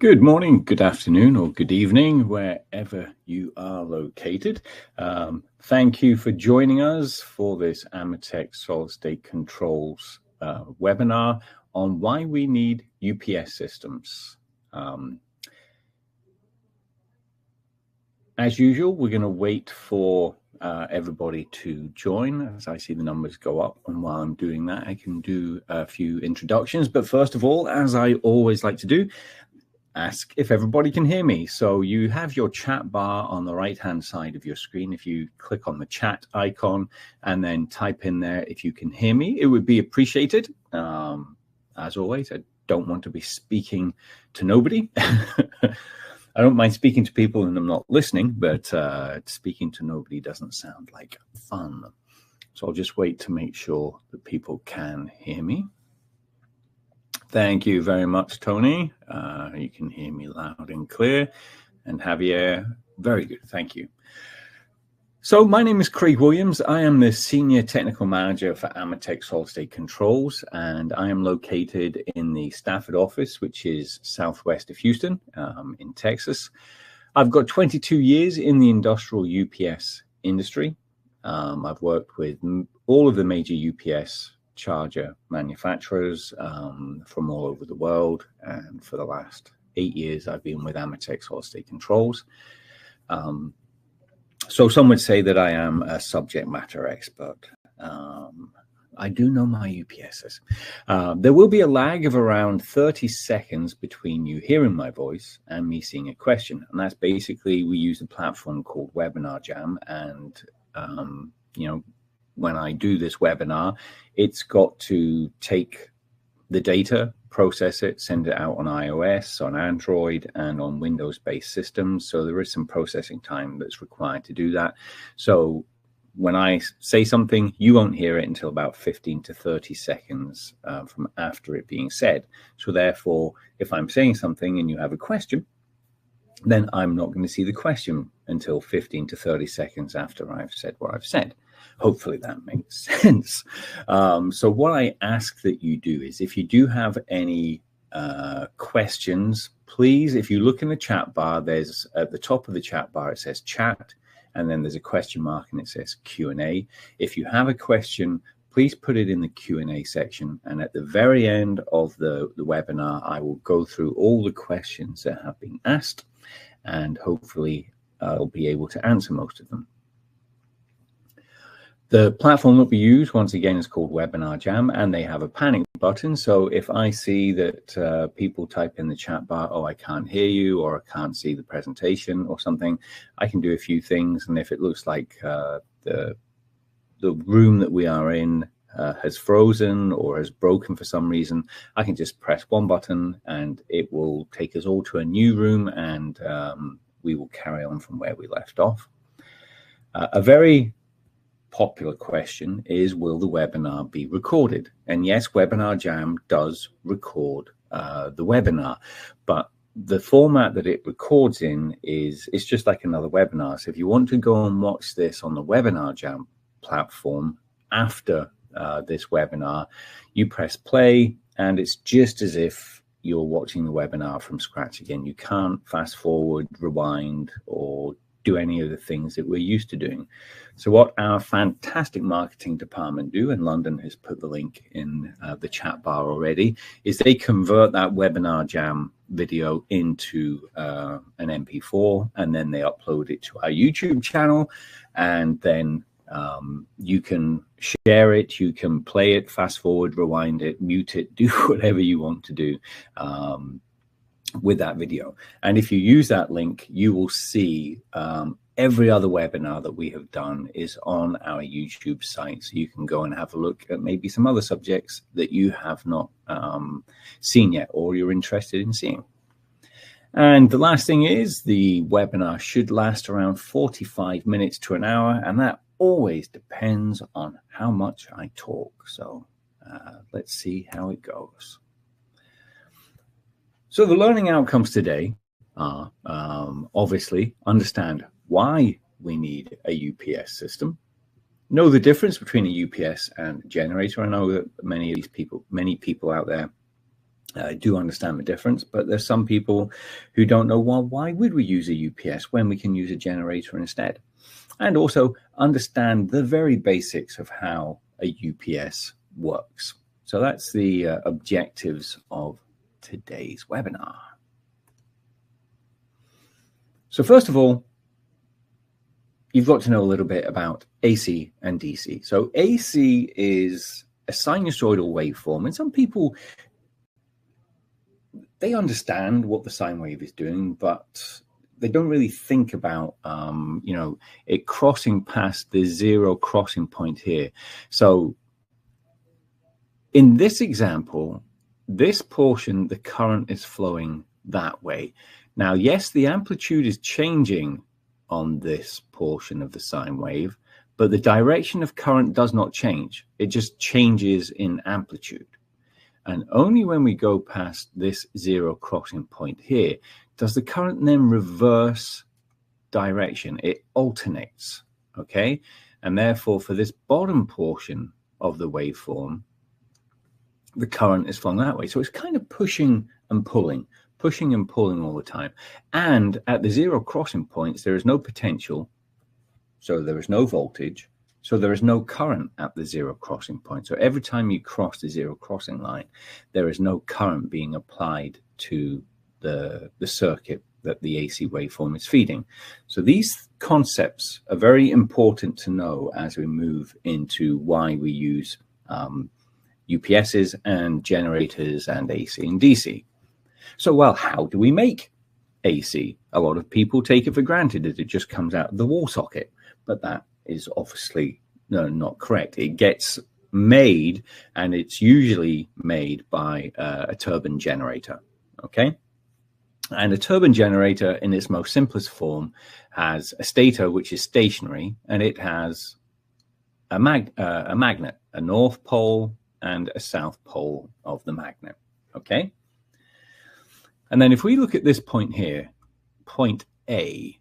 Good morning, good afternoon, or good evening, wherever you are located. Thank you for joining us for this Ametek Solid State Controls webinar on why we need UPS systems. As usual, we're going to wait for everybody to join as I see the numbers go up. And while I'm doing that, I can do a few introductions. But first of all, as I always like to do, ask if everybody can hear me. So you have your chat bar on the right-hand side of your screen. If you click on the chat icon and then type in there if you can hear me, it would be appreciated. As always, I don't want to be speaking to nobody. I don't mind speaking to people and I'm not listening, but speaking to nobody doesn't sound like fun. So I'll just wait to make sure that people can hear me. Thank you very much, Tony. You can hear me loud and clear. And Javier, very good. Thank you. So my name is Craig Williams. I am the Senior Technical Manager for Ametek Solid State Controls, and I am located in the Stafford office, which is southwest of Houston in Texas. I've got 22 years in the industrial UPS industry. I've worked with all of the major UPS charger manufacturers from all over the world, and for the last 8 years I've been with Ametek Solid State Controls. So some would say that I am a subject matter expert. I do know my UPSs. There will be a lag of around 30 seconds between you hearing my voice and me seeing a question, and that's basically, we use a platform called Webinar Jam, and when I do this webinar, it's got to take the data, process it, send it out on iOS, on Android, and on Windows-based systems. So there is some processing time that's required to do that. So when I say something, you won't hear it until about 15 to 30 seconds from after it being said. So therefore, if I'm saying something and you have a question, then I'm not going to see the question until 15 to 30 seconds after I've said what I've said. Hopefully that makes sense. So what I ask that you do is, if you do have any questions, please, if you look in the chat bar, there's at the top of the chat bar, it says chat, and then there's a question mark and it says Q&A. If you have a question, please put it in the Q&A section. And at the very end of the webinar, I will go through all the questions that have been asked, and hopefully I'll be able to answer most of them. The platform that we use, once again, is called Webinar Jam, and they have a panic button. So if I see that people type in the chat bar, oh, I can't hear you, or I can't see the presentation or something, I can do a few things. And if it looks like the room that we are in has frozen or has broken for some reason, I can just press one button and it will take us all to a new room, and we will carry on from where we left off. A very popular question is, will the webinar be recorded? And yes, Webinar Jam does record the webinar, but the format that it records in is, it's just like another webinar. So if you want to go and watch this on the Webinar Jam platform after this webinar, you press play, and it's just as if you're watching the webinar from scratch again. You can't fast forward, rewind, or do any of the things that we're used to doing. So what our fantastic marketing department do, and London has put the link in the chat bar already, is they convert that Webinar Jam video into an MP4, and then they upload it to our YouTube channel, and then you can share it, you can play it, fast forward, rewind it, mute it, do whatever you want to do with that video. And if you use that link, you will see every other webinar that we have done is on our YouTube site. So you can go and have a look at maybe some other subjects that you have not seen yet, or you're interested in seeing. And the last thing is, the webinar should last around 45 minutes to an hour, and that always depends on how much I talk. So let's see how it goes. So the learning outcomes today are obviously understand why we need a UPS system, know the difference between a UPS and a generator. I know that many people out there I do understand the difference, but there's some people who don't know, well, why would we use a UPS when we can use a generator instead? And also understand the very basics of how a UPS works. So that's the objectives of today's webinar. So first of all, you've got to know a little bit about AC and DC. So AC is a sinusoidal waveform, and some people, they understand what the sine wave is doing, but they don't really think about, it crossing past the zero crossing point here. So in this example, this portion, the current is flowing that way. Now, yes, the amplitude is changing on this portion of the sine wave, but the direction of current does not change. It just changes in amplitude. And only when we go past this zero crossing point here, does the current then reverse direction. It alternates, okay? And therefore, for this bottom portion of the waveform, the current is flowing that way. So it's kind of pushing and pulling all the time. And at the zero crossing points, there is no potential, so there is no voltage, so there is no current at the zero crossing point. So every time you cross the zero crossing line, there is no current being applied to the circuit that the AC waveform is feeding. So these concepts are very important to know as we move into why we use UPSs and generators and AC and DC. So, well, how do we make AC? A lot of people take it for granted that it just comes out of the wall socket, but that is obviously not correct. It gets made, and it's usually made by a turbine generator, okay? And a turbine generator in its most simplest form has a stator, which is stationary, and it has a magnet, a north pole and a south pole of the magnet, okay? And then if we look at this point here, point A,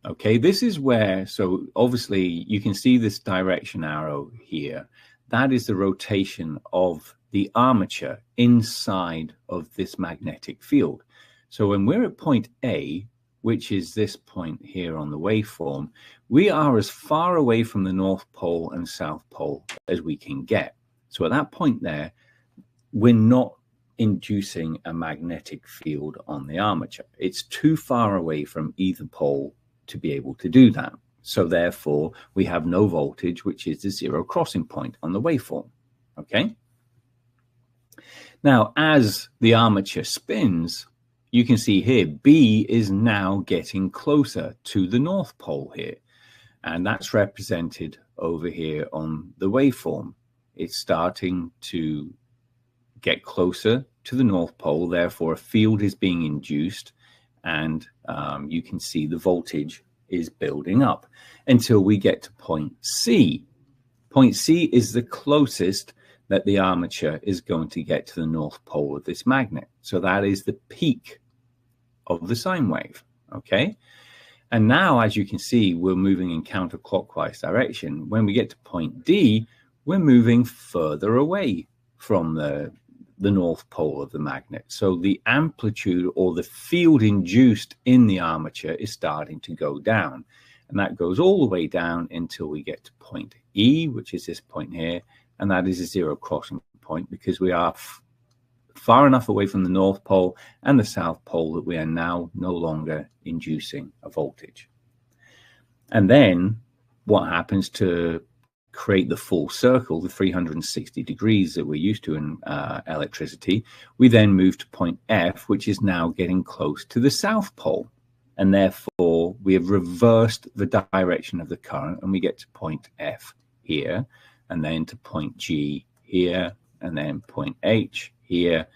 okay, this is where, so obviously you can see this direction arrow here. That is the rotation of the armature inside of this magnetic field. So when we're at point A, which is this point here on the waveform, we are as far away from the North Pole and South Pole as we can get. So at that point there, we're not inducing a magnetic field on the armature. It's too far away from either pole to be able to do that. So therefore, we have no voltage, which is the zero crossing point on the waveform, okay? Now, as the armature spins, you can see here, B is now getting closer to the North Pole here. And that's represented over here on the waveform. It's starting to get closer to the North Pole, therefore a field is being induced, and you can see the voltage is building up until we get to point C. Point C is the closest that the armature is going to get to the North Pole of this magnet. So that is the peak of the sine wave, okay? And now, as you can see, we're moving in counterclockwise direction. When we get to point D, we're moving further away from the North Pole of the magnet. So the amplitude or the field induced in the armature is starting to go down. And that goes all the way down until we get to point E, which is this point here. And that is a zero crossing point because we are far enough away from the North Pole and the South Pole that we are now no longer inducing a voltage. And then what happens to create the full circle, the 360 degrees that we're used to in electricity? We then move to point F, which is now getting close to the South Pole. And therefore, we have reversed the direction of the current, and we get to point F here, and then to point G here, and then point H here.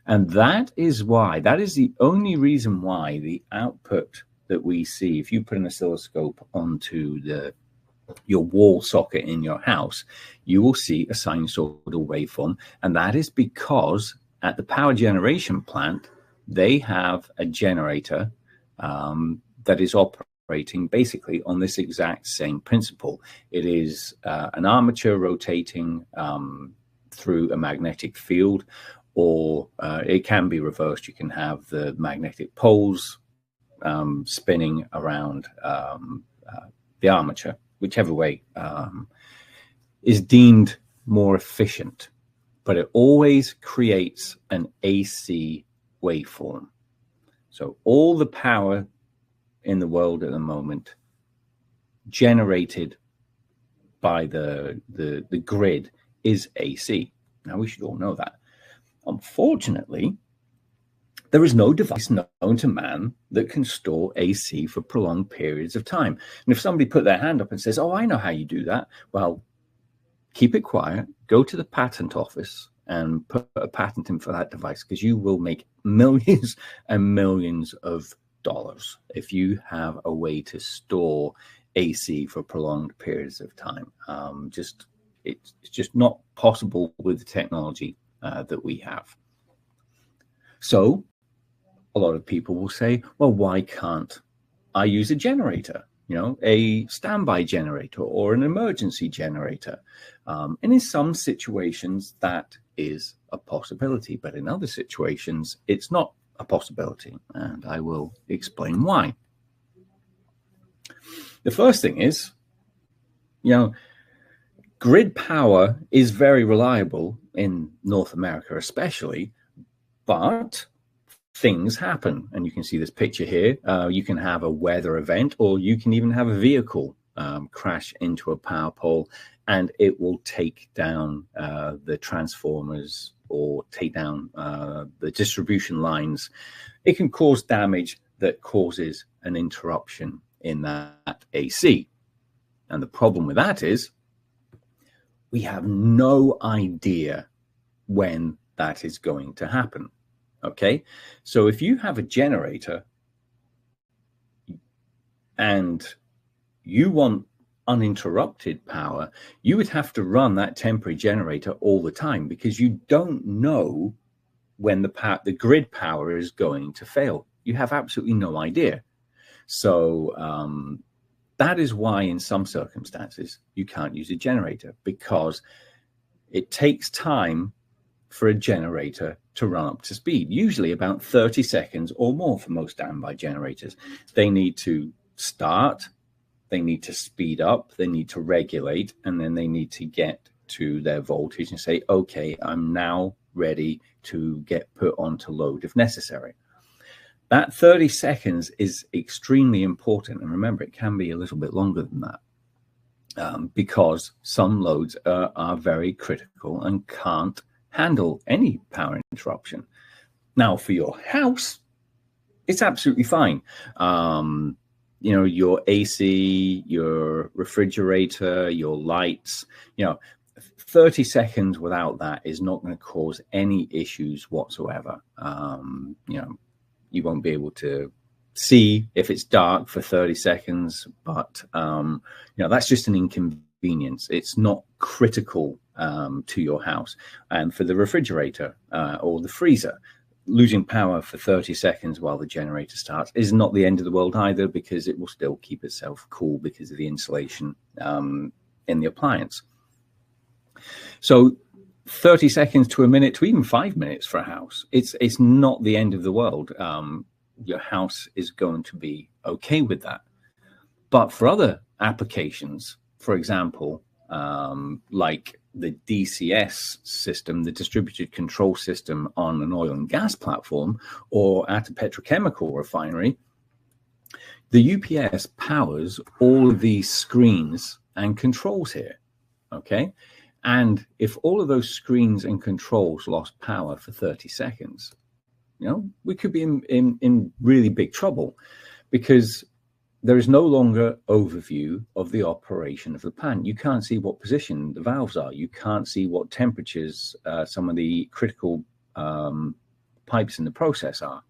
And that is why, that is the only reason why the output that we see, if you put an oscilloscope onto your wall socket in your house, you will see a sinusoidal waveform. And that is because at the power generation plant, they have a generator that is operating basically on this exact same principle. It is an armature rotating through a magnetic field. or it can be reversed. You can have the magnetic poles spinning around the armature, whichever way is deemed more efficient, but it always creates an AC waveform. So all the power in the world at the moment generated by the grid is AC. Now, we should all know that. Unfortunately, there is no device known to man that can store AC for prolonged periods of time. And if somebody put their hand up and says, oh, I know how you do that, well, keep it quiet, go to the patent office and put a patent in for that device, because you will make millions and millions of dollars if you have a way to store AC for prolonged periods of time. It's just not possible with the technology that we have. So a lot of people will say, well, why can't I use a generator? A standby generator or an emergency generator. And in some situations, that is a possibility, but in other situations, it's not a possibility. And I will explain why. The first thing is, grid power is very reliable in North America, especially, but things happen. And you can see this picture here. You can have a weather event, or you can even have a vehicle crash into a power pole, and it will take down the transformers or take down the distribution lines. It can cause damage that causes an interruption in that AC. And the problem with that is we have no idea when that is going to happen. Okay, so if you have a generator and you want uninterrupted power, you would have to run that temporary generator all the time, because you don't know when the grid power is going to fail. You have absolutely no idea. So that is why in some circumstances you can't use a generator, because it takes time for a generator to run up to speed, usually about 30 seconds or more for most standby generators. They need to start, they need to speed up, they need to regulate, and then they need to get to their voltage and say, okay, I'm now ready to get put onto load if necessary. That 30 seconds is extremely important. And remember, it can be a little bit longer than that because some loads are very critical and can't handle any power interruption. Now, for your house, it's absolutely fine. Your AC, your refrigerator, your lights, 30 seconds without that is not going to cause any issues whatsoever. You won't be able to see if it's dark for 30 seconds, but that's just an inconvenience. It's not critical to your house. And for the refrigerator or the freezer, losing power for 30 seconds while the generator starts is not the end of the world either, because it will still keep itself cool because of the insulation in the appliance. So 30 seconds to a minute to even 5 minutes for a house, it's not the end of the world. Your house is going to be okay with that. But for other applications, for example, like the DCS system, the distributed control system on an oil and gas platform or at a petrochemical refinery, the UPS powers all of these screens and controls here, okay? And if all of those screens and controls lost power for 30 seconds, we could be in really big trouble, because there is no longer overview of the operation of the plant. You can't see what position the valves are. You can't see what temperatures some of the critical pipes in the process are.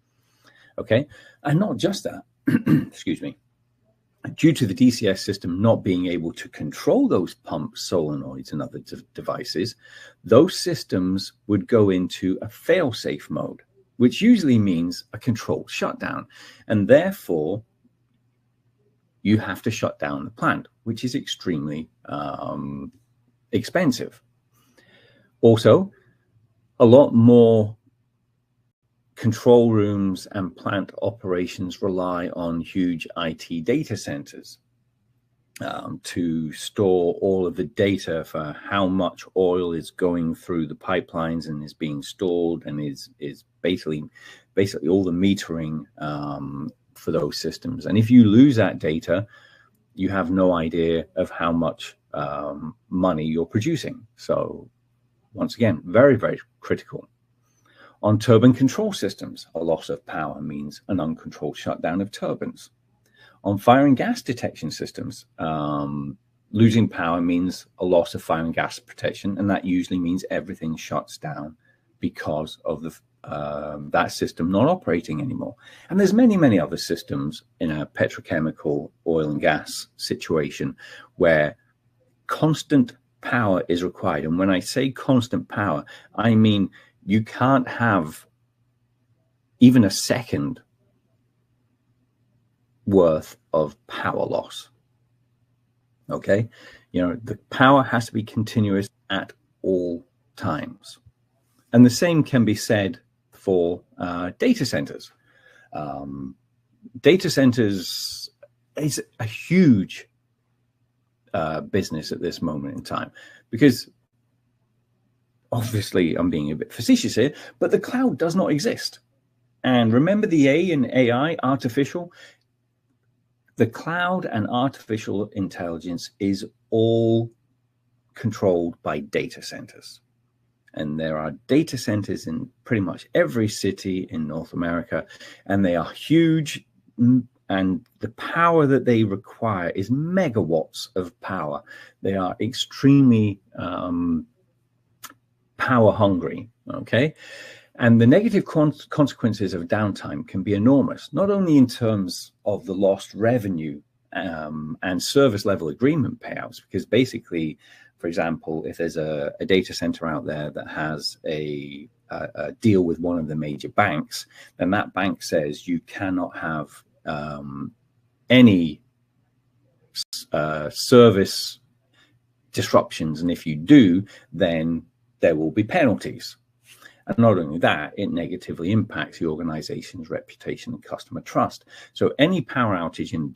Okay, and not just that, excuse me. Due to the DCS system not being able to control those pumps, solenoids, and other devices, those systems would go into a fail-safe mode, which usually means a controlled shutdown. And therefore, you have to shut down the plant, which is extremely expensive. Also, a lot more control rooms and plant operations rely on huge IT data centers to store all of the data for how much oil is going through the pipelines and is being stored, and is basically all the metering for those systems. And if you lose that data, you have no idea of how much money you're producing. So once again, very, very critical. On turbine control systems, a loss of power means an uncontrolled shutdown of turbines. On fire and gas detection systems, losing power means a loss of fire and gas protection, and that usually means everything shuts down because of that system not operating anymore. And there's many, many other systems in a petrochemical, oil and gas situation where constant power is required. And when I say constant power, I mean you can't have even a second worth of power loss. Okay, the power has to be continuous at all times. And the same can be said for data centers. Data centers is a huge business at this moment in time, because obviously I'm being a bit facetious here, but the cloud does not exist. And remember the A in AI, artificial? The cloud and artificial intelligence is all controlled by data centers. And there are data centers in pretty much every city in North America, and they are huge. And the power that they require is megawatts of power. They are extremely power hungry, okay? And the negative consequences of downtime can be enormous, not only in terms of the lost revenue and service level agreement payouts, because basically, for example, if there's a data center out there that has a deal with one of the major banks, then that bank says you cannot have any service disruptions. And if you do, then there will be penalties. And not only that, it negatively impacts the organization's reputation and customer trust. So any power outage in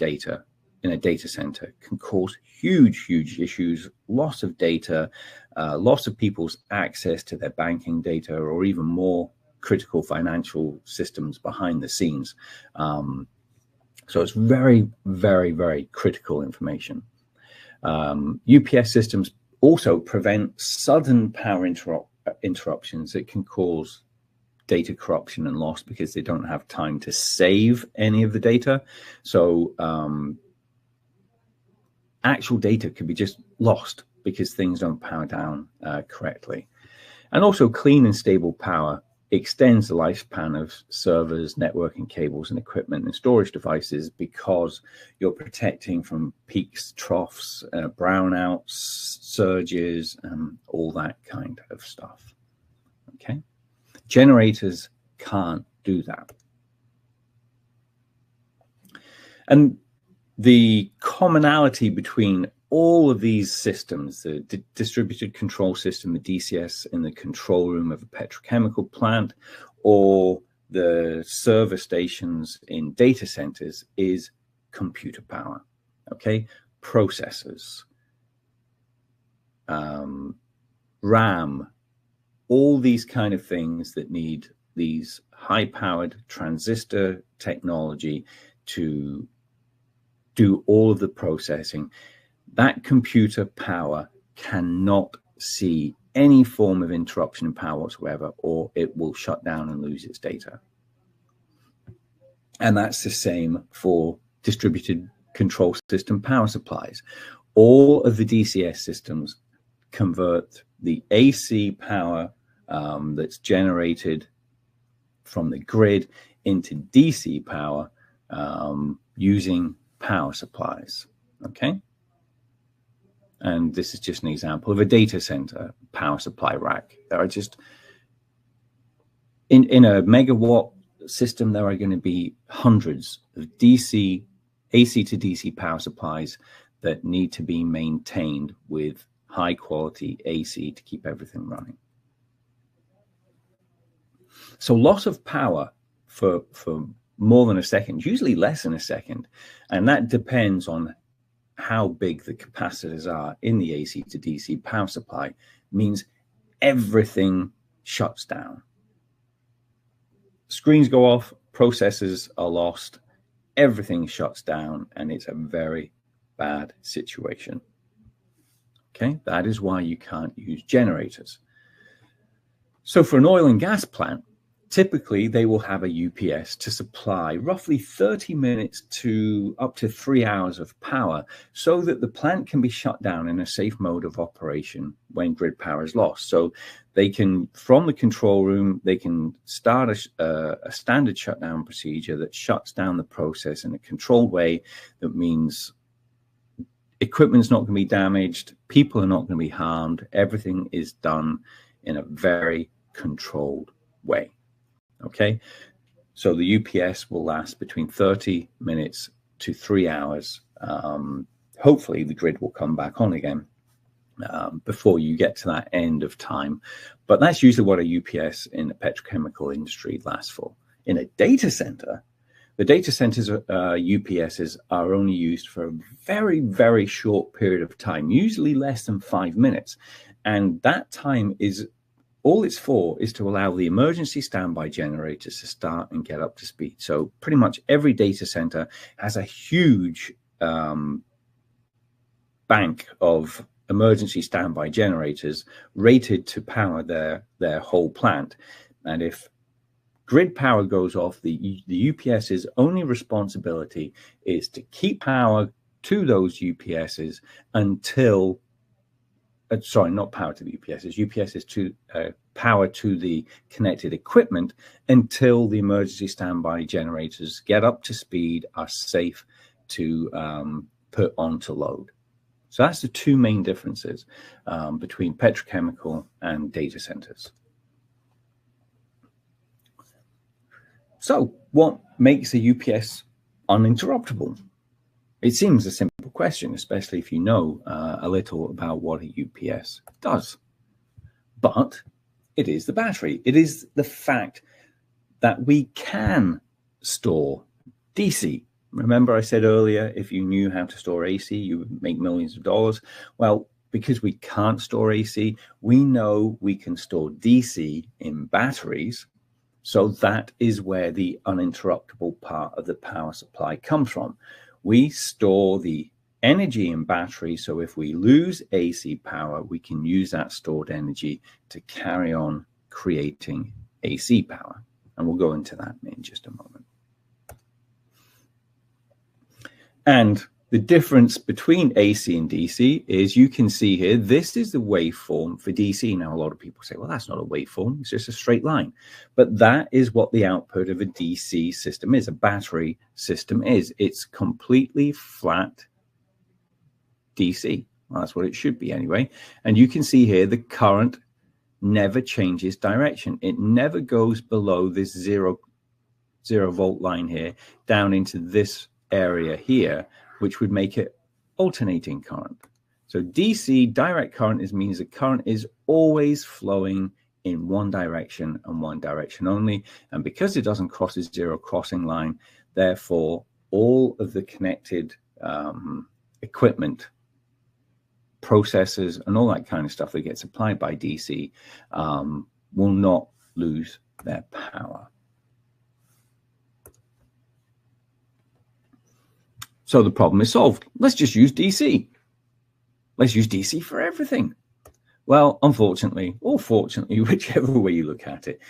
a data center can cause huge, huge issues, loss of data, loss of people's access to their banking data, or even more critical financial systems behind the scenes. So it's very, very, very critical information. UPS systems also prevent sudden power interruptions that can cause data corruption and loss, because they don't have time to save any of the data. So actual data could be just lost because things don't power down correctly. And also, clean and stable power extends the lifespan of servers, networking cables, and equipment and storage devices, because you're protecting from peaks, troughs, brownouts, surges, all that kind of stuff. Okay, generators can't do that. And the commonality between all of these systems, the distributed control system, the DCS in the control room of a petrochemical plant, or the server stations in data centers, is computer power. Okay, processors, RAM, all these kind of things that need these high-powered transistor technology to do all of the processing. That computer power cannot see any form of interruption in power whatsoever, or it will shut down and lose its data. And that's the same for distributed control system power supplies. All of the DCS systems convert the AC power that's generated from the grid into DC power using power supplies. Okay. And this is just an example of a data center power supply rack. There are just, in a megawatt system, there are going to be hundreds of AC to DC power supplies that need to be maintained with high quality AC to keep everything running. So loss of power for more than a second, usually less than a second, and that depends on how big the capacitors are in the AC to DC power supply, means everything shuts down. Screens go off, processors are lost, everything shuts down, and it's a very bad situation. Okay, that is why you can't use generators. So for an oil and gas plant, typically they will have a UPS to supply roughly 30 minutes to up to 3 hours of power so that the plant can be shut down in a safe mode of operation when grid power is lost. So they can, from the control room, they can start a standard shutdown procedure that shuts down the process in a controlled way. That means equipment's not going to be damaged, people are not going to be harmed, everything is done in a very controlled way. Okay, so the UPS will last between 30 minutes to 3 hours. Hopefully the grid will come back on again before you get to that end of time. But that's usually what a UPS in the petrochemical industry lasts for. In a data center, the data centers UPSs are only used for a very, very short period of time, usually less than 5 minutes. And that time is all it's for is to allow the emergency standby generators to start and get up to speed. So pretty much every data center has a huge bank of emergency standby generators rated to power their whole plant. And if grid power goes off, the UPS's only responsibility is to keep power to those UPSs until sorry, not power to the UPSs. UPSs to power to the connected equipment until the emergency standby generators get up to speed, are safe to put onto load. So that's the two main differences between petrochemical and data centers. So what makes a UPS uninterruptible? It seems a simple question, especially if you know a little about what a UPS does. But it is the battery. It is the fact that we can store DC. Remember I said earlier, if you knew how to store AC, you would make millions of dollars. Well, because we can't store AC, we know we can store DC in batteries. So that is where the uninterruptible part of the power supply comes from. We store the energy in batteries, so if we lose AC power, we can use that stored energy to carry on creating AC power. And we'll go into that in just a moment. And the difference between AC and DC is you can see here, this is the waveform for DC. Now, a lot of people say, well, that's not a waveform, it's just a straight line. But that is what the output of a DC system is, a battery system is. It's completely flat DC. Well, that's what it should be anyway. And you can see here, the current never changes direction. It never goes below this zero volt line here, down into this area here, which would make it alternating current. So DC, direct current, means the current is always flowing in one direction and one direction only. And because it doesn't cross a zero crossing line, therefore, all of the connected equipment, processors, and all that kind of stuff that gets applied by DC will not lose their power. So the problem is solved. Let's just use DC. Let's use DC for everything. Well, unfortunately, or fortunately, whichever way you look at it,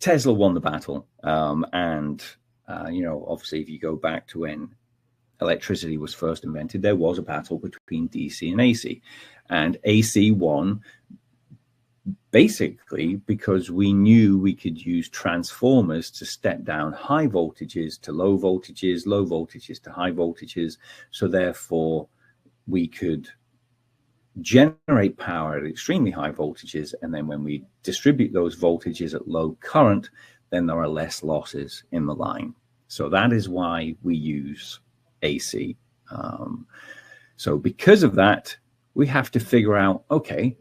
Tesla won the battle. You know, obviously, if you go back to when electricity was first invented, there was a battle between DC and AC. And AC won basically because we knew we could use transformers to step down high voltages to low voltages to high voltages. So therefore, we could generate power at extremely high voltages. And then when we distribute those voltages at low current, then there are less losses in the line. So that is why we use AC. So because of that, we have to figure out, okay,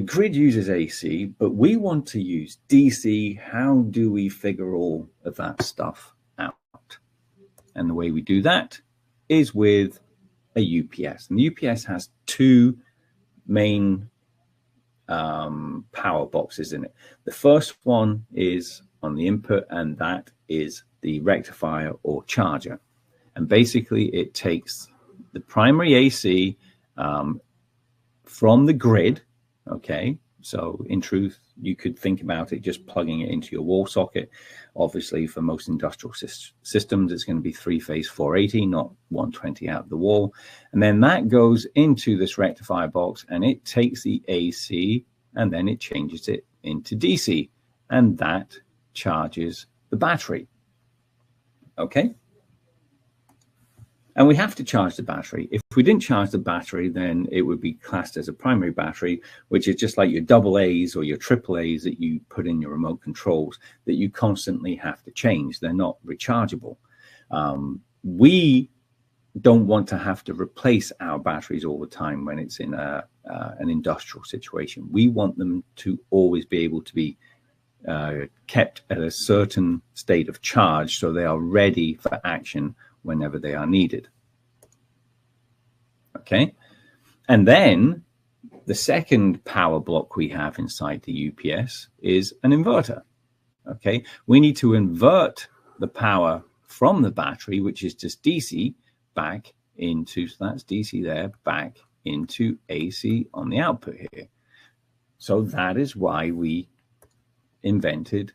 the grid uses AC, but we want to use DC. How do we figure all of that stuff out? And the way we do that is with a UPS. And the UPS has two main power boxes in it. The first one is on the input, and that is the rectifier or charger. And basically it takes the primary AC from the grid. Okay, so in truth, you could think about it just plugging it into your wall socket. Obviously, for most industrial systems, it's going to be three-phase 480, not 120 out the wall. And then that goes into this rectifier box, and it takes the AC, and then it changes it into DC, and that charges the battery. Okay? And we have to charge the battery. If we didn't charge the battery, then it would be classed as a primary battery, which is just like your AA's or your AAA's that you put in your remote controls that you constantly have to change. They're not rechargeable. We don't want to have to replace our batteries all the time when it's in an industrial situation. We want them to always be able to be kept at a certain state of charge so they are ready for action whenever they are needed. Okay, and then the second power block we have inside the UPS is an inverter. Okay, we need to invert the power from the battery, which is just DC, back into, so that's DC there, back into AC on the output here. So that is why we invented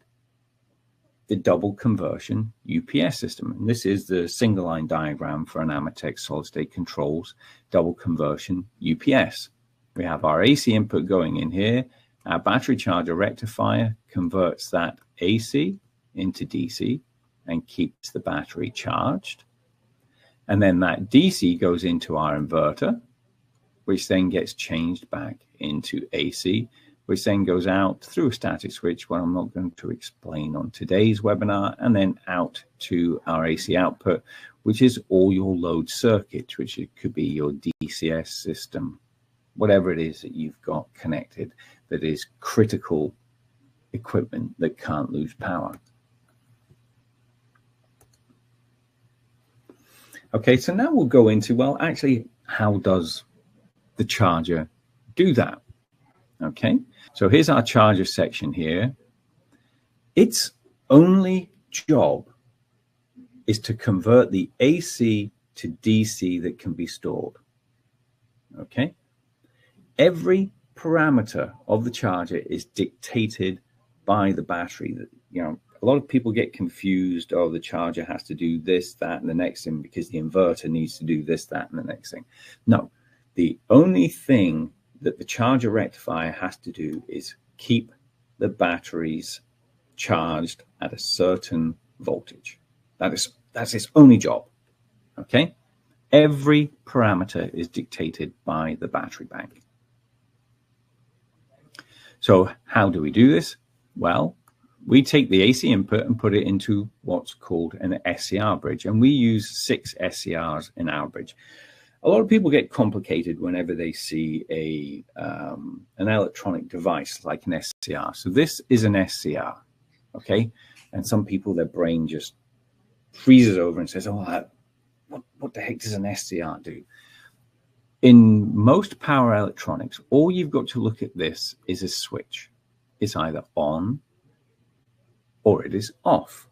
the double conversion UPS system. And this is the single line diagram for an Amatec solid state controls double conversion UPS. We have our AC input going in here. Our battery charger rectifier converts that AC into DC and keeps the battery charged. And then that DC goes into our inverter, which then gets changed back into AC, which then goes out through a static switch, what I'm not going to explain on today's webinar, and then out to our AC output, which is all your load circuits, which it could be your DCS system, whatever it is that you've got connected that is critical equipment that can't lose power. Okay, so now we'll go into, well, actually, how does the charger do that? Okay, so here's our charger section here. Its only job is to convert the AC to DC that can be stored. Okay, every parameter of the charger is dictated by the battery. You know, a lot of people get confused. Oh, the charger has to do this, that, and the next thing because the inverter needs to do this, that, and the next thing. No, the only thing that the charger rectifier has to do is keep the batteries charged at a certain voltage. That's its only job. Okay, every parameter is dictated by the battery bank. So how do we do this? Well, we take the AC input and put it into what's called an SCR bridge, and we use 6 SCRs in our bridge. A lot of people get complicated whenever they see an electronic device like an SCR. So this is an SCR, okay? And some people, their brain just freezes over and says, oh, what the heck does an SCR do? In most power electronics, all you've got to look at this is a switch. It's either on or it is off.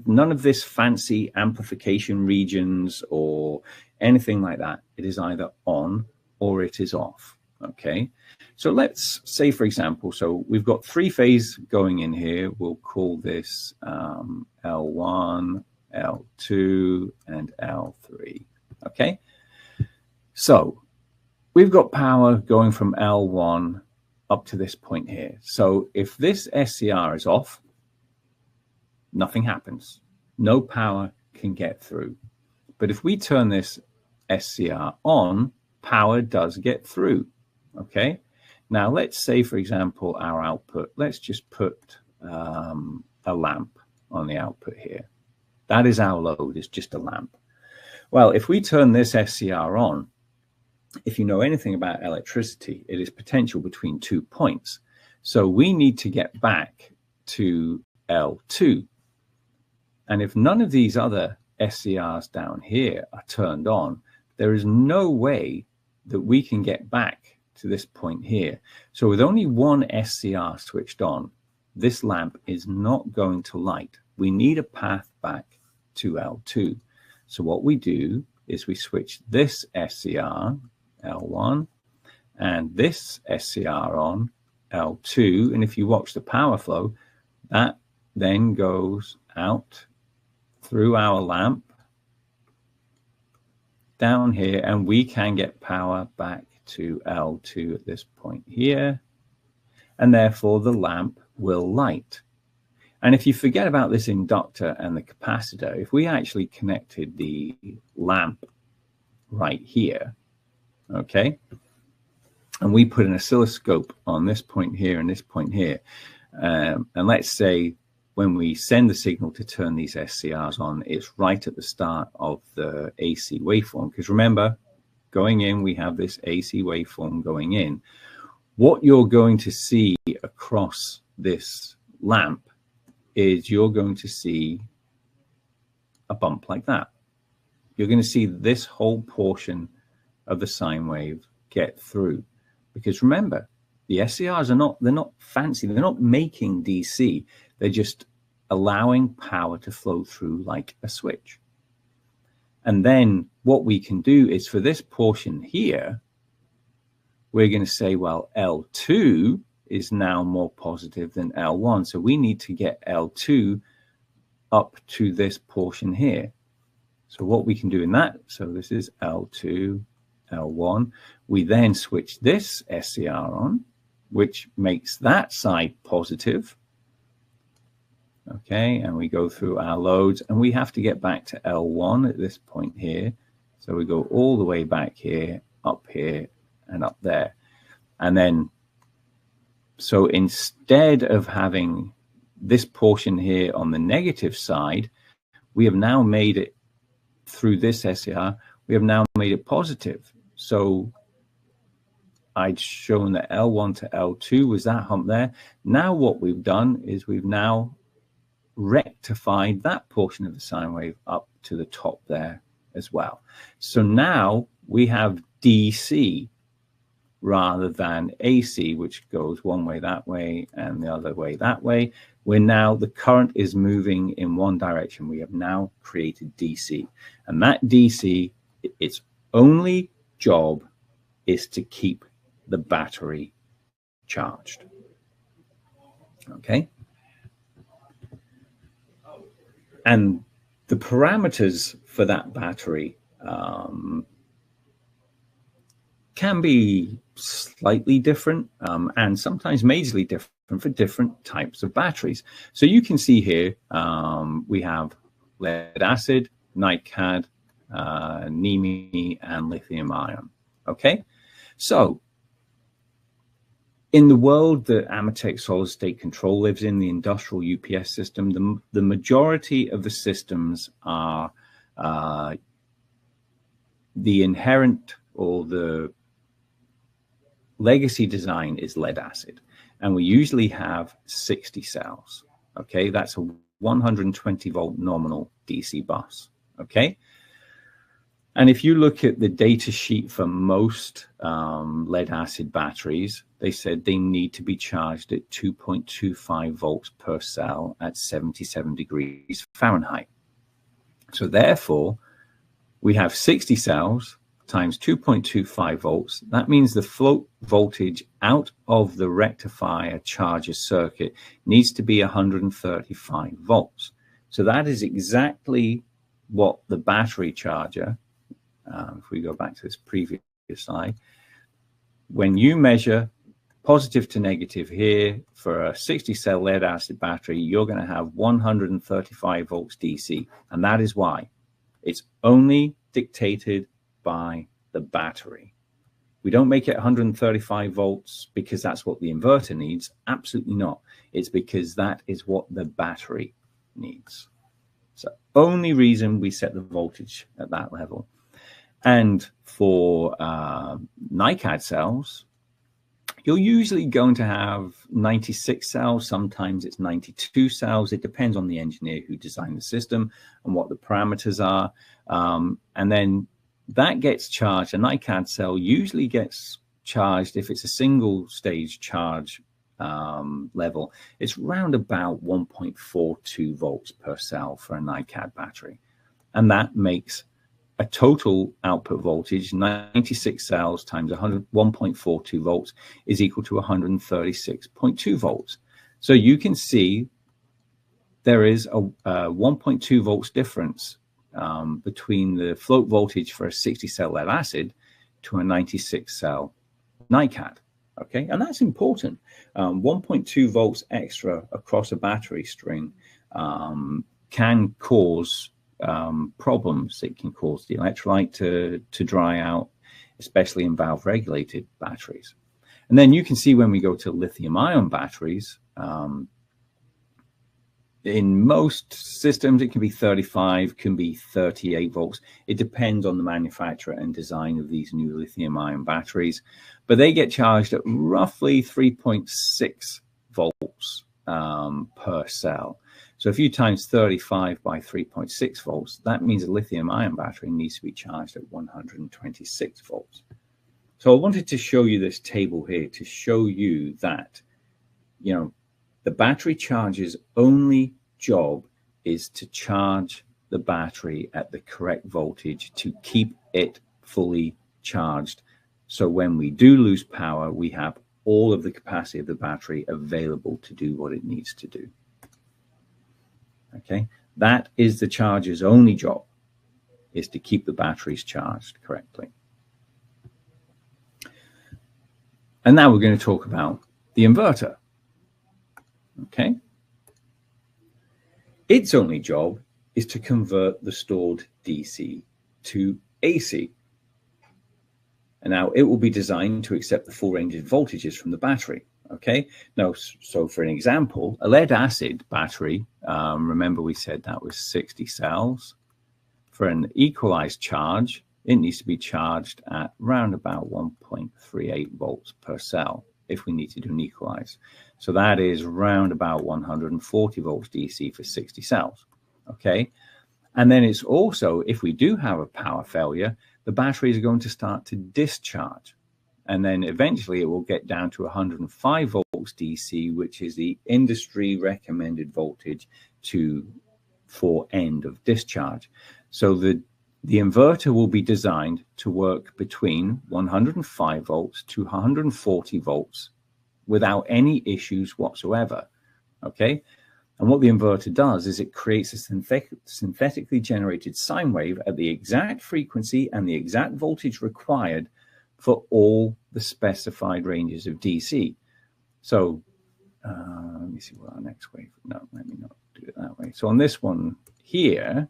None of this fancy amplification regions or anything like that. It is either on or it is off. Okay, so let's say, for example, so we've got 3-phase going in here. We'll call this L1, L2, and L3. Okay, so we've got power going from L1 up to this point here. So if this SCR is off, nothing happens. No power can get through. But if we turn this SCR on, power does get through. Okay. Now let's say, for example, our output, let's just put a lamp on the output here. That is our load, it's just a lamp. Well, if we turn this SCR on, if you know anything about electricity, it is potential between 2 points. So we need to get back to L2. And if none of these other SCRs down here are turned on, there is no way that we can get back to this point here. So with only one SCR switched on, this lamp is not going to light. We need a path back to L2. So what we do is we switch this SCR, L1, and this SCR on, L2. And if you watch the power flow, that then goes out through our lamp down here, and we can get power back to L2 at this point here, and therefore the lamp will light. And if you forget about this inductor and the capacitor, if we actually connected the lamp right here, okay, and we put an oscilloscope on this point here and this point here, and let's say when we send the signal to turn these SCRs on, it's right at the start of the AC waveform. Because remember, going in, we have this AC waveform going in. What you're going to see across this lamp is you're going to see a bump like that. You're going to see this whole portion of the sine wave get through. Because remember, the SCRs they're not fancy. They're not making DC. They're just allowing power to flow through like a switch. And then what we can do is for this portion here, we're going to say, well, L2 is now more positive than L1. So we need to get L2 up to this portion here. So what we can do in that, so this is L2, L1. We then switch this SCR on, which makes that side positive. Okay, and we go through our loads, and we have to get back to L1 at this point here. So we go all the way back here, and up there. And then, so instead of having this portion here on the negative side, we have now made it through this SCR, we have now made it positive. So I'd shown that L1 to L2 was that hump there. Now what we've done is we've now rectified that portion of the sine wave up to the top there as well. So now we have DC rather than AC, which goes one way that way and the other way that way, where now the current is moving in one direction. We have now created DC. And that DC, its only job is to keep the battery charged. Okay? And the parameters for that battery can be slightly different and sometimes majorly different for different types of batteries. So you can see here we have lead acid, NiCad, NeMe, and lithium ion. Okay, so in the world that Amatec solid state control lives in, the industrial UPS system, the majority of the systems are the inherent or the legacy design is lead acid, and we usually have 60 cells. Okay, that's a 120 volt nominal DC bus. Okay, and if you look at the data sheet for most lead acid batteries, they said they need to be charged at 2.25 volts per cell at 77 degrees Fahrenheit. So therefore, we have 60 cells times 2.25 volts. That means the float voltage out of the rectifier charger circuit needs to be 135 volts. So that is exactly what the battery charger, if we go back to this previous slide, when you measure positive to negative here for a 60 cell lead acid battery, you're going to have 135 volts DC. And that is why it's only dictated by the battery. We don't make it 135 volts because that's what the inverter needs. Absolutely not. It's because that is what the battery needs. So only reason we set the voltage at that level. And for NiCad cells, you're usually going to have 96 cells. Sometimes it's 92 cells. It depends on the engineer who designed the system and what the parameters are. And then that gets charged. A NiCad cell usually gets charged, if it's a single stage charge level, it's round about 1.42 volts per cell for a NiCad battery. And that makes a total output voltage, 96 cells times 1.42 volts is equal to 136.2 volts. So you can see there is a 1.2 volts difference between the float voltage for a 60 cell lead acid to a 96 cell NiCad. Okay, and that's important. 1.2 volts extra across a battery string can cause problems. It can cause the electrolyte to dry out, especially in valve regulated batteries. And then you can see when we go to lithium ion batteries, in most systems it can be 35, can be 38 volts. It depends on the manufacturer and design of these new lithium ion batteries, but they get charged at roughly 3.6 volts per cell. So if you times 35 by 3.6 volts, that means a lithium ion battery needs to be charged at 126 volts. So I wanted to show you this table here to show you that, you know, the battery charger's only job is to charge the battery at the correct voltage to keep it fully charged. So when we do lose power, we have all of the capacity of the battery available to do what it needs to do. Okay, that is the charger's only job, is to keep the batteries charged correctly. And now we're going to talk about the inverter. Okay, its only job is to convert the stored DC to AC. And now it will be designed to accept the full range of voltages from the battery. Okay, now, so for an example, a lead acid battery, remember we said that was 60 cells. For an equalized charge, it needs to be charged at round about 1.38 volts per cell if we need to do an equalize. So that is round about 140 volts DC for 60 cells. Okay, and then it's also, if we do have a power failure, the battery is going to start to discharge. And then eventually it will get down to 105 volts DC, which is the industry recommended voltage for end of discharge. So the inverter will be designed to work between 105 volts to 140 volts without any issues whatsoever. Okay. And what the inverter does is it creates a synthetically generated sine wave at the exact frequency and the exact voltage required for all the specified ranges of DC. So let me see what our next wave. No, let me not do it that way. So on this one here,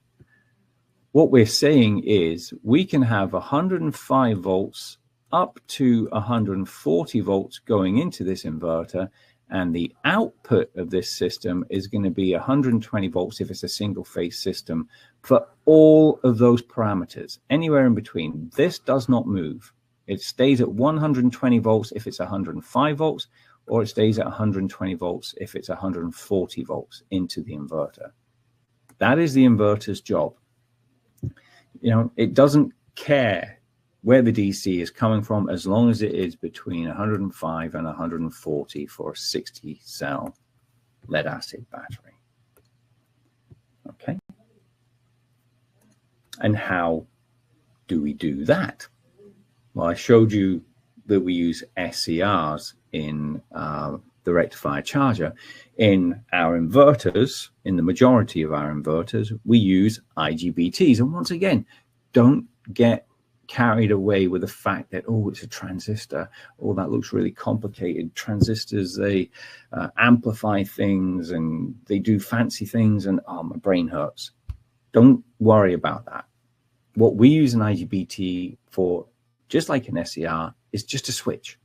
what we're saying is we can have 105 volts up to 140 volts going into this inverter, and the output of this system is going to be 120 volts if it's a single phase system for all of those parameters. Anywhere in between, this does not move. It stays at 120 volts if it's 105 volts, or it stays at 120 volts if it's 140 volts into the inverter. That is the inverter's job. You know, it doesn't care where the DC is coming from as long as it is between 105 and 140 for a 60 cell lead acid battery. Okay. And how do we do that? Well, I showed you that we use SCRs in the rectifier charger. In our inverters, in the majority of our inverters, we use IGBTs. And once again, don't get carried away with the fact that, oh, it's a transistor. Oh, that looks really complicated. Transistors, they amplify things and they do fancy things, and oh, my brain hurts. Don't worry about that. What we use an IGBT for, just like an SCR, is just a switch.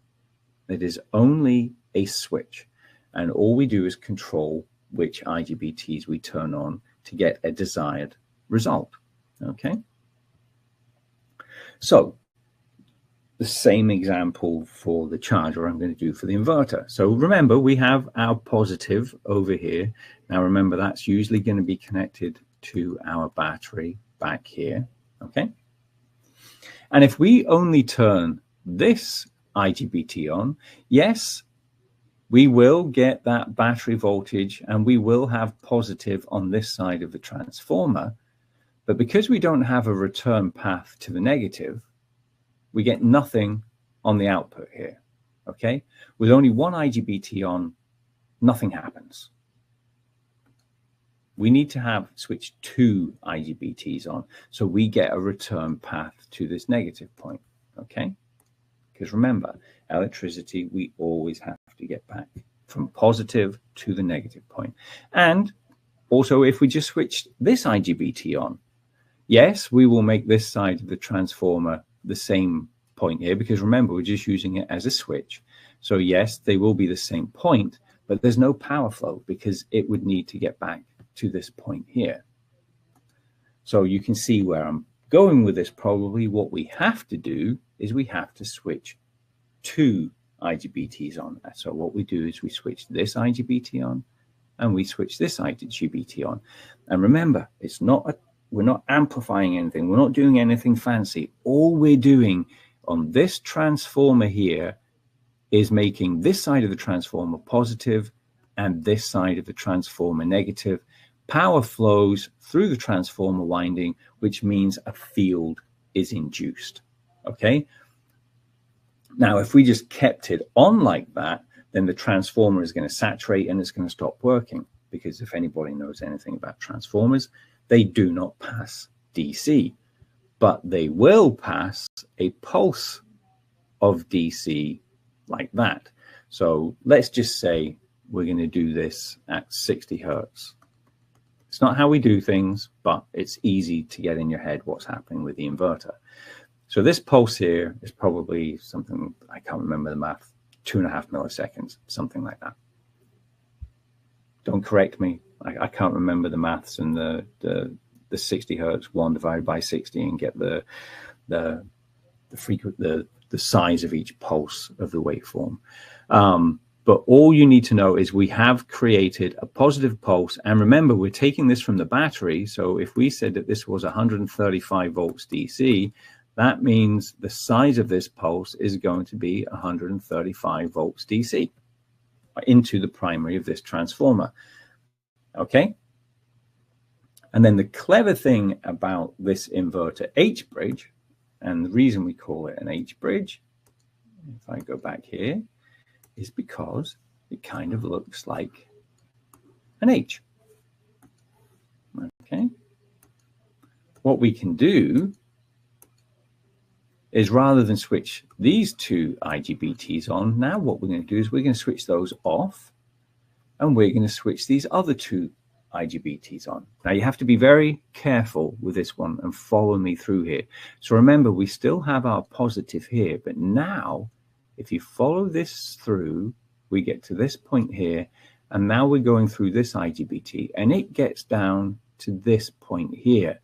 It is only a switch. And all we do is control which IGBTs we turn on to get a desired result. Okay. So the same example for the charger I'm going to do for the inverter. So remember, we have our positive over here. Now remember, that's usually going to be connected to our battery back here, okay? And if we only turn this IGBT on, yes, we will get that battery voltage and we will have positive on this side of the transformer. But because we don't have a return path to the negative, we get nothing on the output here, okay? With only one IGBT on, nothing happens. We need to have switch two IGBTs on so we get a return path to this negative point, okay? Because remember, electricity, we always have to get back from positive to the negative point. And also, if we just switch this IGBT on, yes, we will make this side of the transformer the same point here, because remember, we're just using it as a switch. So yes, they will be the same point, but there's no power flow because it would need to get back to this point here. So you can see where I'm going with this. Probably what we have to do is we have to switch two IGBTs on. So what we do is we switch this IGBT on and we switch this IGBT on. And remember, it's not we're not amplifying anything. We're not doing anything fancy. All we're doing on this transformer here is making this side of the transformer positive and this side of the transformer negative. Power flows through the transformer winding, which means a field is induced, okay? Now, if we just kept it on like that, then the transformer is going to saturate and it's going to stop working, because if anybody knows anything about transformers, they do not pass DC, but they will pass a pulse of DC like that. So let's just say we're going to do this at 60 hertz. It's not how we do things, but it's easy to get in your head what's happening with the inverter. So this pulse here is probably something, I can't remember the math, 2.5 milliseconds, something like that. Don't correct me. I can't remember the maths and the 60 hertz 1 divided by 60 and get the size of each pulse of the waveform. But all you need to know is we have created a positive pulse. And remember, we're taking this from the battery. So if we said that this was 135 volts DC, that means the size of this pulse is going to be 135 volts DC into the primary of this transformer. Okay? And then the clever thing about this inverter H-bridge, and the reason we call it an H-bridge, if I go back here, is because it kind of looks like an H. Okay? What we can do is, rather than switch these two IGBTs on, now what we're going to do is we're going to switch those off, and we're going to switch these other two IGBTs on. Now you have to be very careful with this one and follow me through here. So remember, we still have our positive here, but now if you follow this through, we get to this point here, and now we're going through this IGBT, and it gets down to this point here.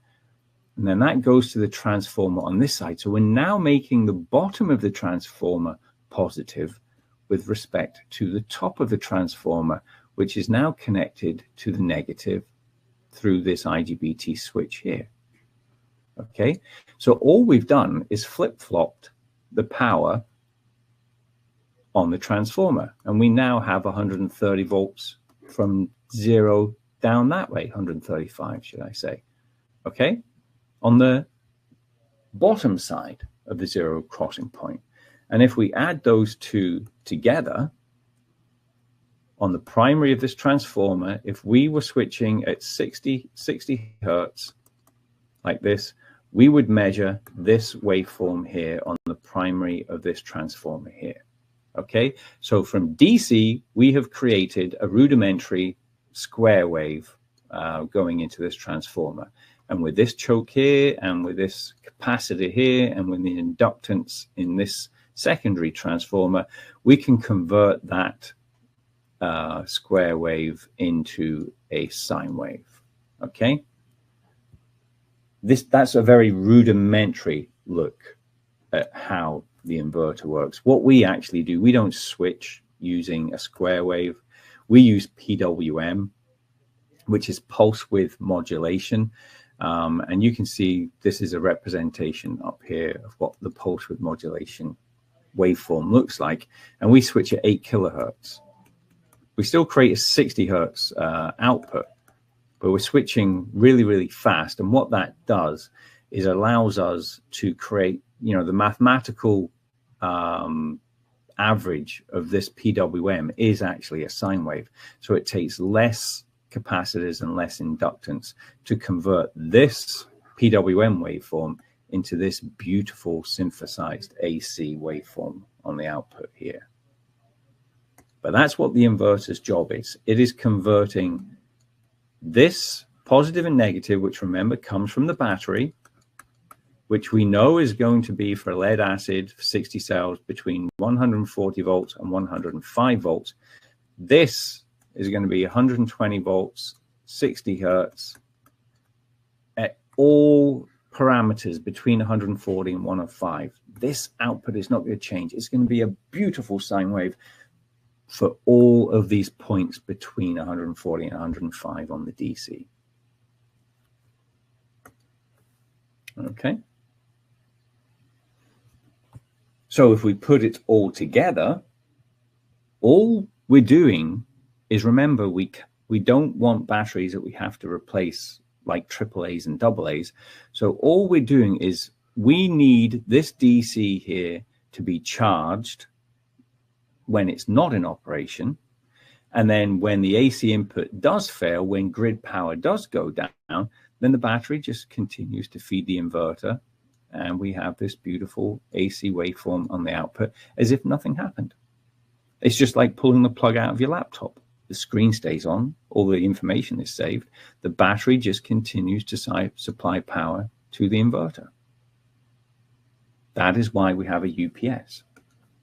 And then that goes to the transformer on this side. So we're now making the bottom of the transformer positive with respect to the top of the transformer, which is now connected to the negative through this IGBT switch here. Okay, so all we've done is flip-flopped the power on the transformer, and we now have 130 volts from 0 down that way, 135 should I say, okay, on the bottom side of the zero crossing point. And if we add those two together on the primary of this transformer, if we were switching at 60 hertz like this, we would measure this waveform here on the primary of this transformer here. Okay, so from DC, we have created a rudimentary square wave going into this transformer. And with this choke here, and with this capacitor here, and with the inductance in this secondary transformer, we can convert that square wave into a sine wave. Okay, that's a very rudimentary look at how the inverter works. What we actually do, we don't switch using a square wave. We use PWM, which is pulse width modulation. And you can see this is a representation up here of what the pulse width modulation waveform looks like. And we switch at 8 kilohertz. We still create a 60 hertz output, but we're switching really, really fast. And what that does is allows us to create, you know, the mathematical average of this PWM is actually a sine wave. So it takes less capacitors and less inductance to convert this PWM waveform into this beautiful synthesized AC waveform on the output here. But that's what the inverter's job is. It is converting this positive and negative, which remember comes from the battery, which we know is going to be for lead acid 60 cells between 140 volts and 105 volts. This is going to be 120 volts, 60 hertz at all parameters between 140 and 105. This output is not going to change. It's going to be a beautiful sine wave for all of these points between 140 and 105 on the DC. Okay. So if we put it all together, all we're doing is, remember, we don't want batteries that we have to replace like AAAs and AA's. So all we're doing is we need this DC here to be charged when it's not in operation. And then when the AC input does fail, when grid power does go down, then the battery just continues to feed the inverter. And we have this beautiful AC waveform on the output as if nothing happened. It's just like pulling the plug out of your laptop. The screen stays on, all the information is saved. The battery just continues to supply power to the inverter. That is why we have a UPS.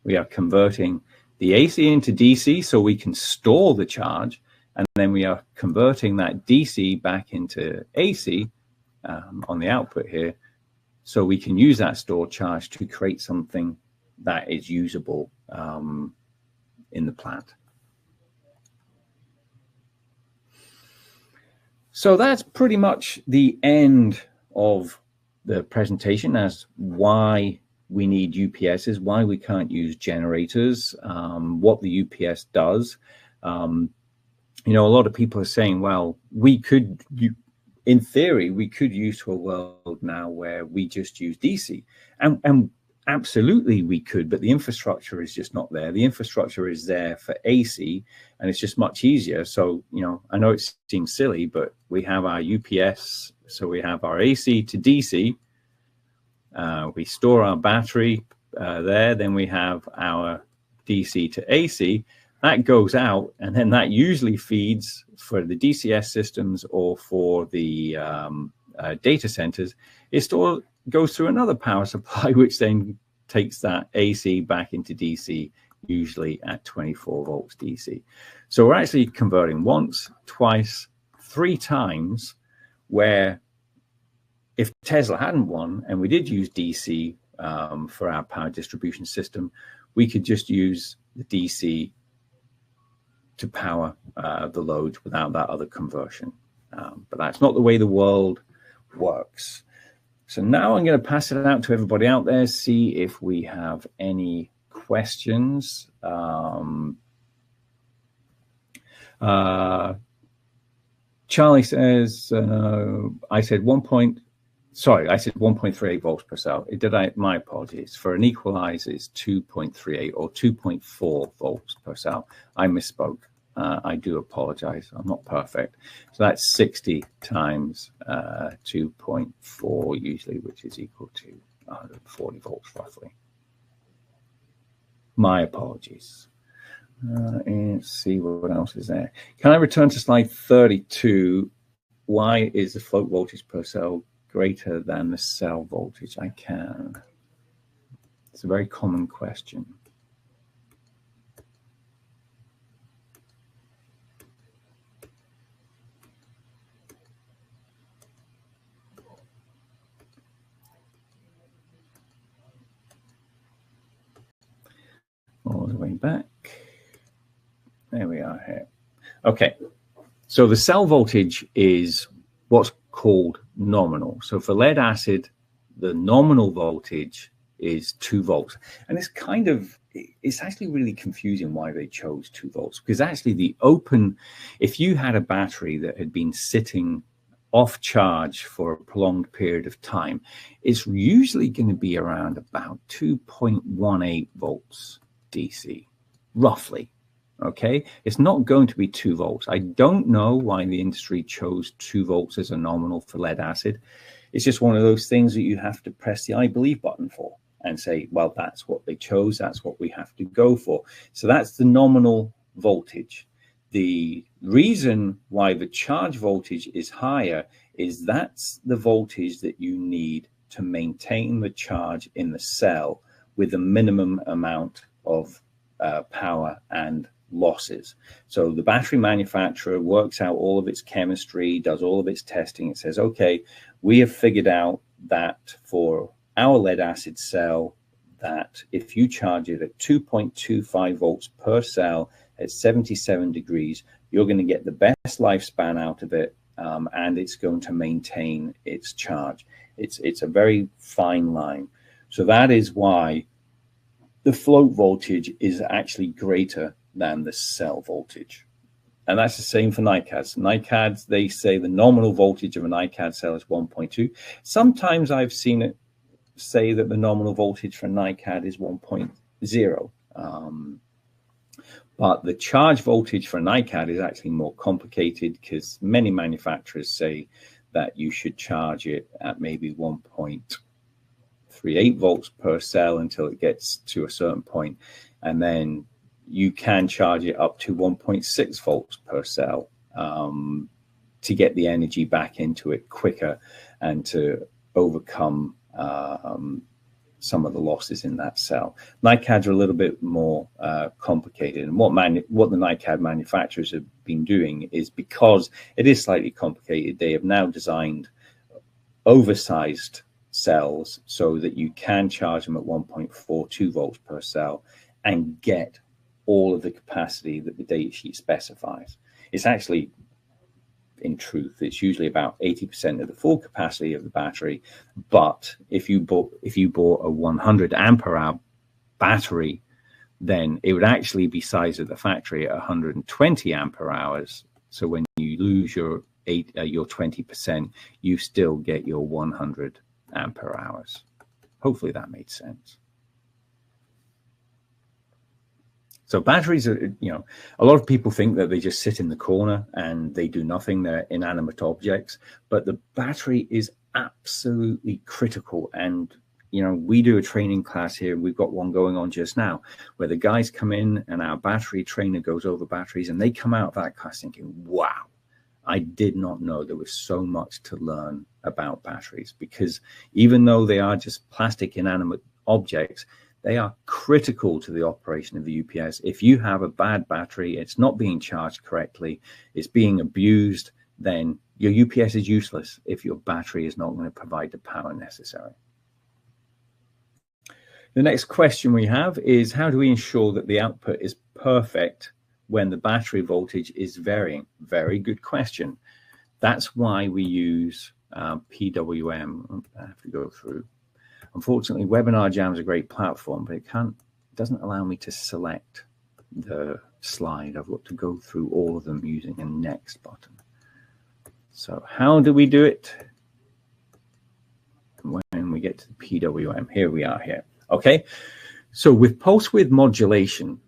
We are converting the AC into DC so we can store the charge, and then we are converting that DC back into AC on the output here, so we can use that stored charge to create something that is usable in the plant. So that's pretty much the end of the presentation as why we need UPSs, why we can't use generators, what the UPS does. You know, a lot of people are saying, well, we could, in theory, we could use to a world now where we just use DC. And absolutely we could, but the infrastructure is just not there. The infrastructure is there for AC, and it's just much easier. So, you know, I know it seems silly, but we have our UPS, so we have our AC to DC. We store our battery there, then we have our DC to AC. That goes out, and then that usually feeds for the DCS systems or for the data centers. It still goes through another power supply, which then takes that AC back into DC, usually at 24 volts DC. So we're actually converting once, twice, 3 times, where if Tesla hadn't won and we did use DC for our power distribution system, we could just use the DC to power the load without that other conversion. But that's not the way the world works. So now I'm going to pass it out to everybody out there, see if we have any questions. Charlie says, I said 1.38 volts per cell. My apologies. For an equalizer, it's 2.38 or 2.4 volts per cell. I misspoke. I do apologize. I'm not perfect. So that's 60 times 2.4 usually, which is equal to 140 volts roughly. My apologies. And let's see what else is there. Can I return to slide 32? Why is the float voltage per cell greater than the cell voltage? I can. It's a very common question. the way back. There we are here. Okay, so the cell voltage is what's called nominal. So for lead acid, the nominal voltage is 2 volts. And it's actually really confusing why they chose 2 volts, because actually if you had a battery that had been sitting off charge for a prolonged period of time, it's usually going to be around about 2.18 volts DC, roughly. Okay, it's not going to be 2 volts. I don't know why the industry chose 2 volts as a nominal for lead acid. It's just one of those things that you have to press the I believe button for and say, well, that's what they chose. That's what we have to go for. So that's the nominal voltage. The reason why the charge voltage is higher is that's the voltage that you need to maintain the charge in the cell with a minimum amount of power and losses. So the battery manufacturer works out all of its chemistry, does all of its testing. It says, okay, we have figured out that for our lead acid cell, that if you charge it at 2.25 volts per cell at 77 degrees, you're going to get the best lifespan out of it, and it's going to maintain its charge. It's a very fine line. So that is why the float voltage is actually greater than the cell voltage. And that's the same for NiCads. NiCads, they say the nominal voltage of a NiCad cell is 1.2. Sometimes I've seen it say that the nominal voltage for NiCad is 1.0. But the charge voltage for NiCad is actually more complicated, because many manufacturers say that you should charge it at maybe 1.38 volts per cell until it gets to a certain point, and then you can charge it up to 1.6 volts per cell to get the energy back into it quicker and to overcome some of the losses in that cell. NiCads are a little bit more complicated, and what the NiCad manufacturers have been doing is, because it is slightly complicated, they have now designed oversized cells so that you can charge them at 1.42 volts per cell and get all of the capacity that the datasheet specifies. It's actually, in truth, it's usually about 80% of the full capacity of the battery. But if you bought a 100 ampere hour battery, then it would actually be sized at the factory at 120 ampere hours. So when you lose your 20%, you still get your 100 ampere hours. Hopefully that made sense. So batteries are, a lot of people think that they just sit in the corner and they do nothing. They're inanimate objects, but the battery is absolutely critical. And, we do a training class here. We've got one going on just now where the guys come in and our battery trainer goes over batteries, and they come out of that class thinking, wow, I did not know there was so much to learn about batteries, because even though they are just plastic inanimate objects, they are critical to the operation of the UPS. If you have a bad battery, it's not being charged correctly, it's being abused, then your UPS is useless if your battery is not going to provide the power necessary. The next question we have is, how do we ensure that the output is perfect when the battery voltage is varying? Very good question. That's why we use PWM. I have to go through. Unfortunately, Webinar Jam is a great platform, but it doesn't allow me to select the slide. I've got to go through all of them using a next button. So how do we do it? When we get to the PWM, here we are here. Okay, so with pulse width modulation,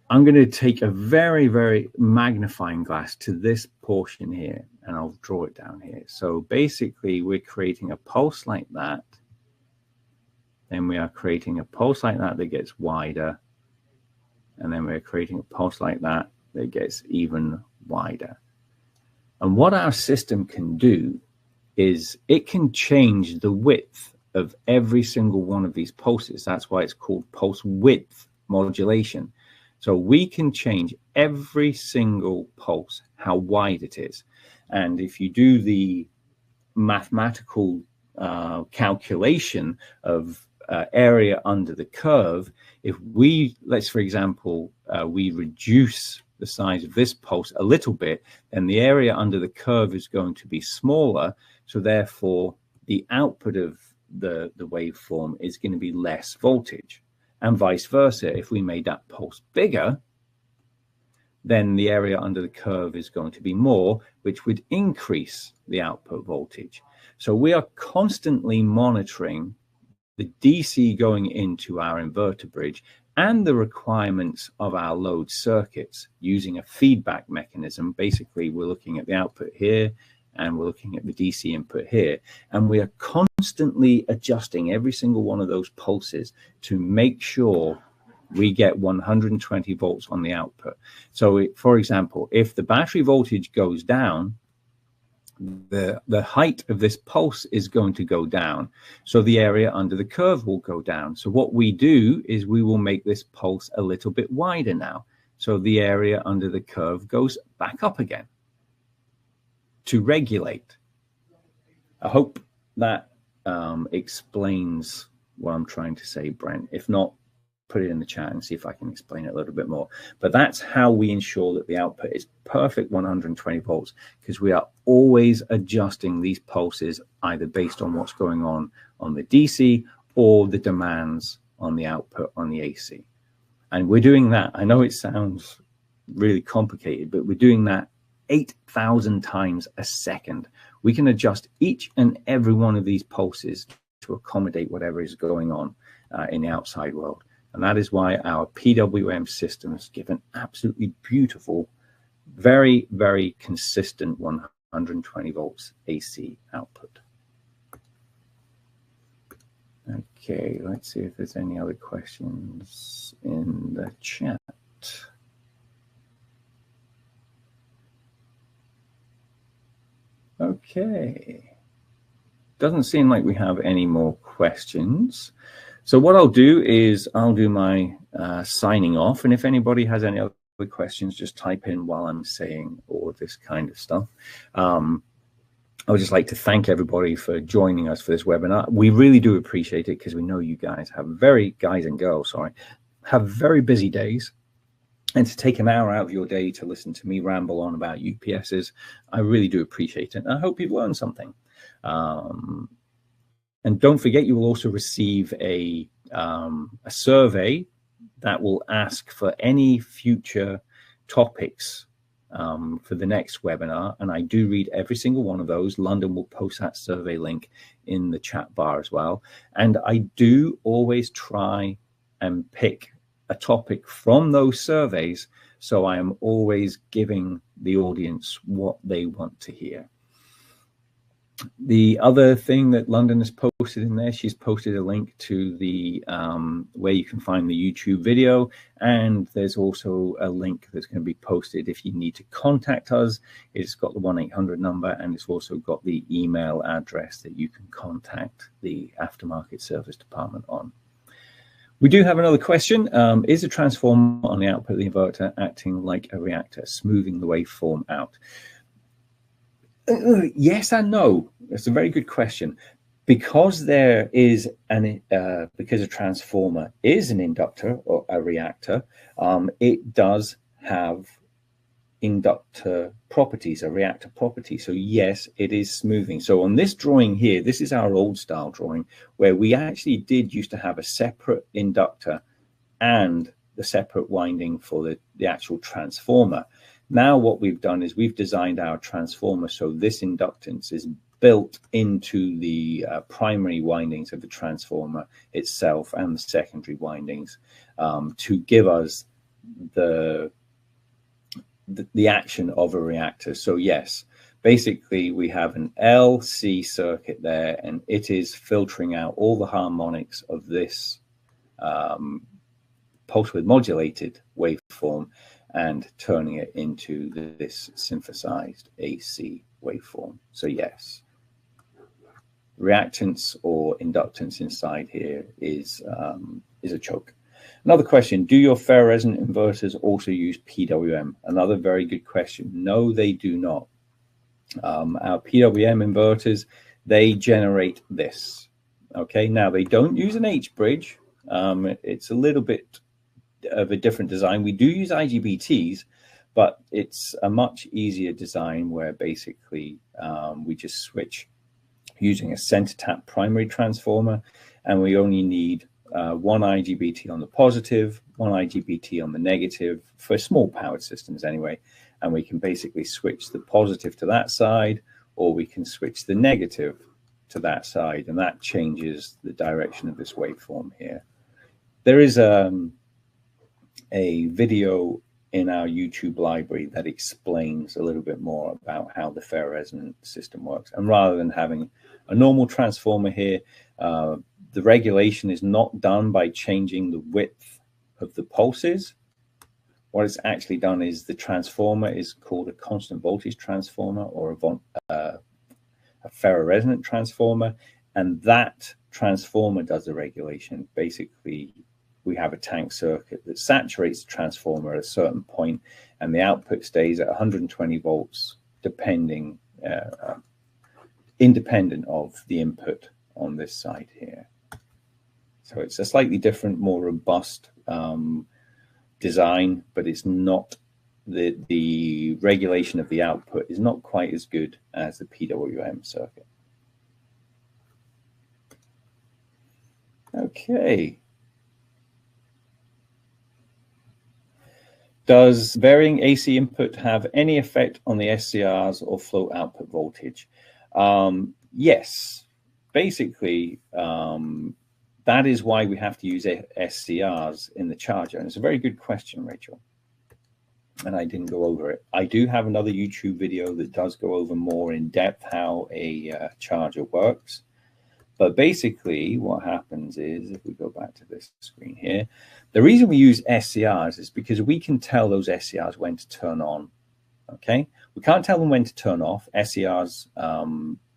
I'm going to take a very, very magnifying glass to this portion here, and I'll draw it down here. So basically, we're creating a pulse like that. Then we are creating a pulse like that gets wider. And then we're creating a pulse like that gets even wider. And what our system can do is it can change the width of every single one of these pulses. That's why it's called pulse width modulation. So we can change every single pulse, how wide it is. And if you do the mathematical calculation of area under the curve, if we, let's for example, we reduce the size of this pulse a little bit, then the area under the curve is going to be smaller. So therefore, the output of the waveform is going to be less voltage, and vice versa. If we made that pulse bigger, then the area under the curve is going to be more, which would increase the output voltage. So we are constantly monitoring the DC going into our inverter bridge and the requirements of our load circuits using a feedback mechanism. Basically, we're looking at the output here and we're looking at the DC input here, and we are constantly adjusting every single one of those pulses to make sure we get 120 volts on the output. So for example, if the battery voltage goes down, the height of this pulse is going to go down, so the area under the curve will go down. So what we do is we will make this pulse a little bit wider now, so the area under the curve goes back up again to regulate. I hope that explains what I'm trying to say, Brent. If not, put it in the chat and see if I can explain it a little bit more. But that's how we ensure that the output is perfect 120 volts, because we are always adjusting these pulses either based on what's going on the DC or the demands on the output on the AC. And we're doing that. I know it sounds really complicated, but we're doing that 8,000 times a second. We can adjust each and every one of these pulses to accommodate whatever is going on in the outside world. And that is why our PWM systems give an absolutely beautiful, very, very consistent 120 volts AC output. Okay, let's see if there's any other questions in the chat. Okay, doesn't seem like we have any more questions. So what I'll do is I'll do my signing off, and if anybody has any other questions, just type in while I'm saying all of this kind of stuff. I would just like to thank everybody for joining us for this webinar. We really do appreciate it, because we know you guys have guys and girls, have very busy days. And to take an hour out of your day to listen to me ramble on about UPSs, I really do appreciate it. And I hope you've learned something. And don't forget, you will also receive a survey that will ask for any future topics for the next webinar. And I do read every single one of those. London will post that survey link in the chat bar as well. And I do always try and pick a topic from those surveys, so I am always giving the audience what they want to hear. The other thing that London has posted in there, she's posted a link to the where you can find the YouTube video, and there's also a link that's going to be posted if you need to contact us. It's got the 1-800 number, and it's also got the email address that you can contact the aftermarket service department on. We do have another question. Is a transformer on the output of the inverter acting like a reactor, smoothing the waveform out? Yes and no. That's a very good question. Because there is because a transformer is an inductor or a reactor, it does have inductor properties, a reactor property. So yes, it is smoothing. So on this drawing here, this is our old style drawing, where we actually used to have a separate inductor and the separate winding for the actual transformer. Now what we've done is we've designed our transformer so this inductance is built into the primary windings of the transformer itself and the secondary windings to give us the action of a reactor. So yes, basically we have an LC circuit there, and it is filtering out all the harmonics of this pulse width modulated waveform and turning it into this synthesized AC waveform. So yes, reactance or inductance inside here is a choke. Another question, do your ferroresonant inverters also use PWM? Another very good question. No, they do not. Our PWM inverters, they generate this. Okay, now they don't use an H bridge. It's a little bit of a different design. We do use IGBTs, but it's a much easier design where basically we just switch using a center tap primary transformer, and we only need one IGBT on the positive, one IGBT on the negative for small powered systems anyway, and we can basically switch the positive to that side, or we can switch the negative to that side, and that changes the direction of this waveform here. There is a video in our YouTube library that explains a little bit more about how the ferroresonant system works. And rather than having a normal transformer here, the regulation is not done by changing the width of the pulses. What it's actually done is the transformer is called a constant voltage transformer, or a ferroresonant transformer, and that transformer does the regulation. Basically, we have a tank circuit that saturates the transformer at a certain point, and the output stays at 120 volts, independent of the input on this side here. So it's a slightly different, more robust design, but it's not the regulation of the output is not quite as good as the PWM circuit. Okay. Does varying AC input have any effect on the SCRs or float output voltage? Yes, basically, that is why we have to use SCRs in the charger. And it's a very good question, Rachel. And I didn't go over it. I do have another YouTube video that does go over more in depth how a charger works. But basically what happens is, if we go back to this screen here, the reason we use SCRs is because we can tell those SCRs when to turn on, okay? We can't tell them when to turn off. SCRs,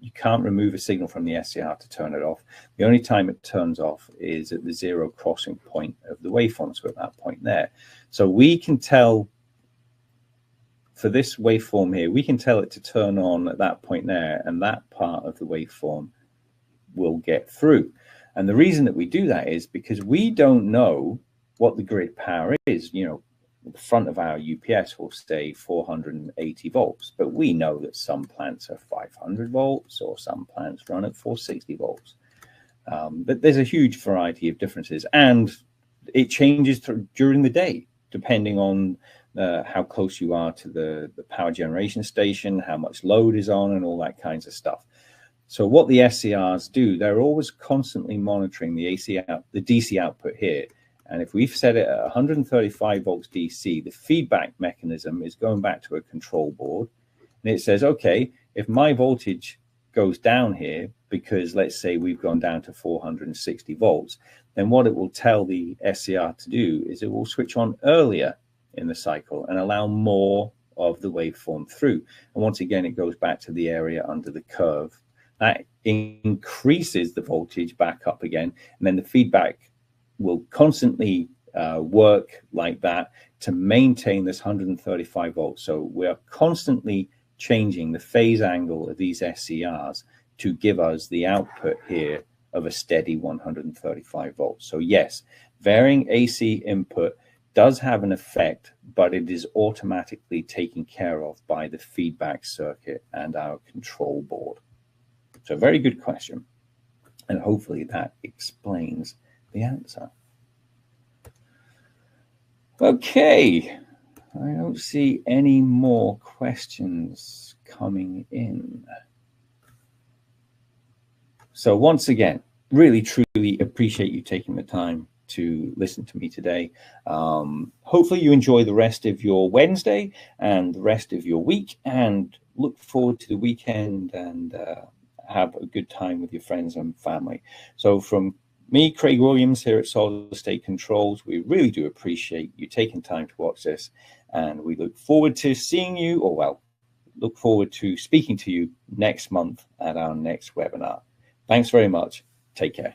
you can't remove a signal from the SCR to turn it off. The only time it turns off is at the zero crossing point of the waveform, so at that point there. So we can tell, for this waveform here, we can tell it to turn on at that point there, and that part of the waveform will get through. And the reason that we do that is because we don't know what the grid power is. You know, the front of our UPS will say 480 volts, but we know that some plants are 500 volts or some plants run at 460 volts. But there's a huge variety of differences, and it changes during the day, depending on how close you are to the power generation station, how much load is on, and all that kinds of stuff. So what the SCRs do, they're always constantly monitoring the DC output here. And if we've set it at 135 volts DC, the feedback mechanism is going back to a control board. And it says, okay, if my voltage goes down here, because let's say we've gone down to 460 volts, then what it will tell the SCR to do is it will switch on earlier in the cycle and allow more of the waveform through. And once again, it goes back to the area under the curve. That increases the voltage back up again, and then the feedback will constantly work like that to maintain this 135 volts. So we're constantly changing the phase angle of these SCRs to give us the output here of a steady 135 volts. So yes, varying AC input does have an effect, but it is automatically taken care of by the feedback circuit and our control board. So very good question, and hopefully that explains the answer. Okay, I don't see any more questions coming in. So once again, really, truly appreciate you taking the time to listen to me today. Hopefully you enjoy the rest of your Wednesday and the rest of your week, and look forward to the weekend and have a good time with your friends and family. So from me, Craig Williams, here at Solid State Controls, we really do appreciate you taking time to watch this, and we look forward to seeing you, or well, look forward to speaking to you next month at our next webinar. Thanks very much. Take care.